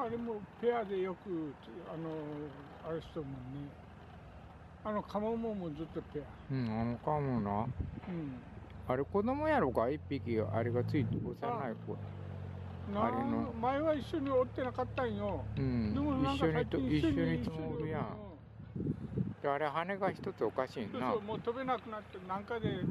あれもペアでよくあれしとるもんね。カモもずっとペア。カモな。あれ子供やろか、一匹あれがついて幼い子。前は一緒におってなかったんよ。一緒にいつもおるやん。あれ羽が一つおかしいな。そうそう、もう飛べなくなってなんかで